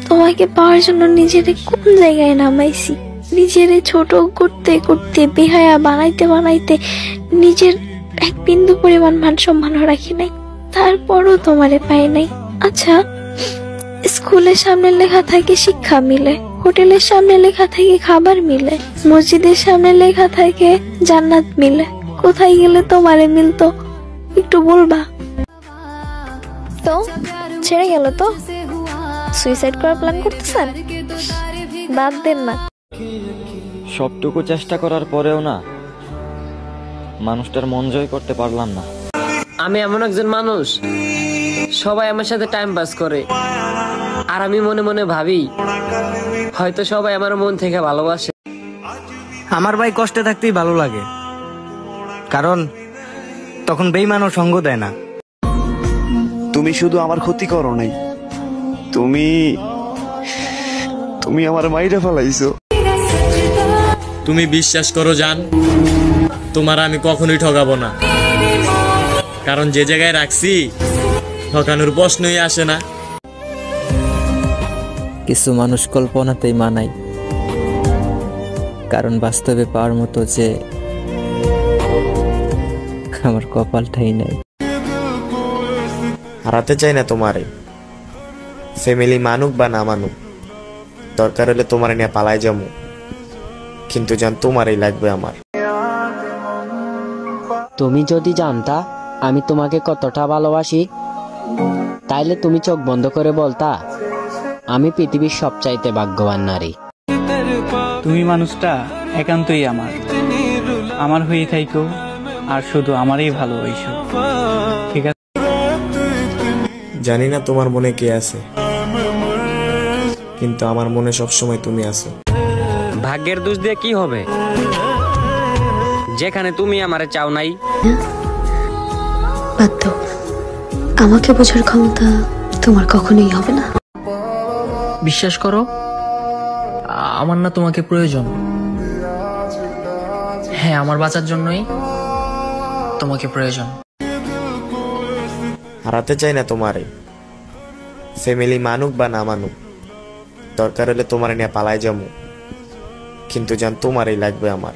তোমাকে পাওয়ার জন্য নিজেরে কোন জায়গায় নামাইছি, নিজেরে ছোট করতে করতে বেহায়া বানাইতে বানাইতে নিজের এক বিন্দু পরিমাণ মান সম্মানও রাখি নাই, তারপরও তোমারে পাই নাই। আচ্ছা, স্কুলের সামনে লেখা থাকে শিক্ষা মিলে, হোটেলের সামনে লেখা থাকে খাবার মিলে, মসজিদের সামনে লেখা থাকে জান্নাত মিলে, কোথায় গেলে তোমারে মিলতো একটু বলবা? তো ছেড়ে গেল তো সুইসাইড করার প্ল্যান করতেছেন? বাদ দেন না। সবটুকু চেষ্টা করার পরেও না মানুষটার মন জয় করতে পারলাম না। আমি এমন একজন মানুষ, সবাই আমার সাথে টাইম পাস করে, আর আমি মনে মনে ভাবি হয়তো সবাই আমার মন থেকে ভালোবাসে। আমার ভাই কষ্টে থাকতেই ভালো লাগে, কারণ তখন বেঈমানও সঙ্গ দেয় না। তুমি শুধু আমার ক্ষতি করো নাই, তুমি আমার মাইরে ফেলাইছো। তুমি বিশ্বাস করো জান, তোমার আমি কখনোই ঠকাবো না, কারণ যে জায়গায় রাখছি ঠকানোর প্রশ্নই আসে না। কিছু মানুষ কল্পনাতেই মানায়, কারণ বাস্তবে পাওয়ার মতো যে আমার কপালটাই নাই। হারাতে চাই না তোমারে, ফ্যামিলি মানুক বা না মানুক, দরকার হলে তোমারে নিয়ে পালাই যাবো, কিন্তু জান তোমারই লাগবে আমার। তুমি যদি জানতা আমি তোমাকে কতটা ভালোবাসি, তাইলে তুমি চোখ বন্ধ করে বলতা আমি পৃথিবীর সবচাইতে ভাগ্যবান নারী। তুমি মানুষটা একান্তই আমার হয়ে থাইকো, আর শুধু আমারই ভালোবাসো, ঠিক আছে? জানি না তোমার মনে কে আছে, কিন্তু আমার মনে সবসময় তুমি আছো। ভাগ্যের দোষ দিয়ে কি হবে, যেখানে তুমি আমারে চাও নাই। বাধ্য, আমাকে বোঝার ক্ষমতা তোমার কখনোই হবে না। বিশ্বাস করো, আমার না তোমাকে প্রয়োজন। হ্যাঁ, আমার বাঁচার জন্যই তোমাকে প্রয়োজন। হারাতে চাই না তোমারে, ফ্যামিলি মানুক বা না মানুক, দরকার হলে তোমারে নিয়ে পালাই যাবো, কিন্তু জান তোমারই লাগবে আমার।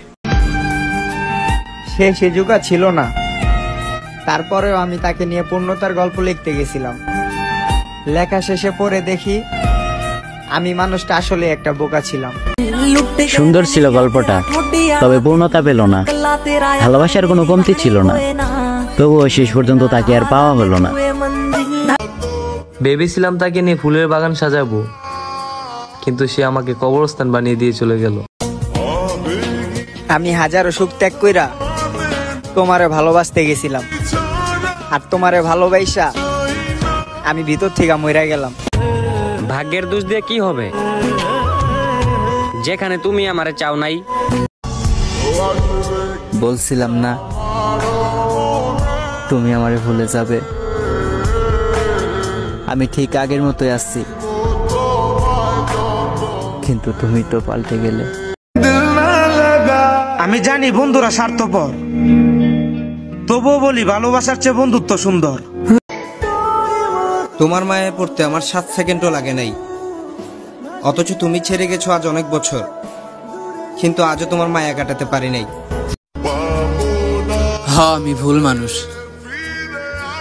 সে যুগা ছিল না, তারপরেও আমি তাকে নিয়ে পূর্ণতার গল্প লিখতে গেছিলাম। লেখা শেষে পড়ে দেখি আমি মানুষটা আসলে একটা বোকা ছিলাম। সুন্দর ছিল গল্পটা, তবে পূর্ণতা পেল না। ভালোবাসার কোনো কমতি ছিল না, তবুও শেষ পর্যন্ত তাকে আর পাওয়া হলো না। ভেবেছিলাম তাকে নিয়ে ফুলের বাগান সাজাবো, কিন্তু সে আমাকে কবরস্থান বানিয়ে দিয়ে চলে গেল। আমি হাজারো সুখ ত্যাগ কইরা তোমারে ভালোবাসতে গেছিলাম, আর তোমারে ভালোবাসা আমি ভিতর থেকে মইরা গেলাম। ভাগ্যের দোষ দিয়ে কি হবে, যেখানে তুমি আমারে চাও নাই। বলছিলাম না তুমি আমারে ভুলে যাবে, আমি ঠিক আগের মতোই আছি, কিন্তু তুমি তো পাল্টে গেলে। আমি জানি বন্ধুরা স্বার্থপর, তবুও বলি ভালোবাসার চেয়ে বন্ধুত্ব সুন্দর। তোমার মায়ে পড়তে আমার 7 সেকেন্ডও লাগে নাই, অথচ তুমি ছেড়ে গেছো আজ অনেক বছর, কিন্তু আজও তোমার মায়া কাটাতে পারি নাই। হ্যাঁ, আমি ভুল মানুষ,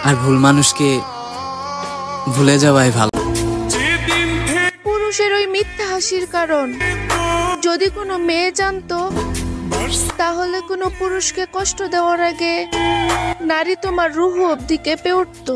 আর ভুল মানুষকে ভুলে যাওয়াই ভালো। পুরুষের ওই মিথ্যা হাসির কারণ যদি কোনো মেয়ে জানতো, তাহলে কোনো পুরুষকে কষ্ট দেওয়ার আগে নারী তোমার রুহ অবধি কেঁপে উঠতো।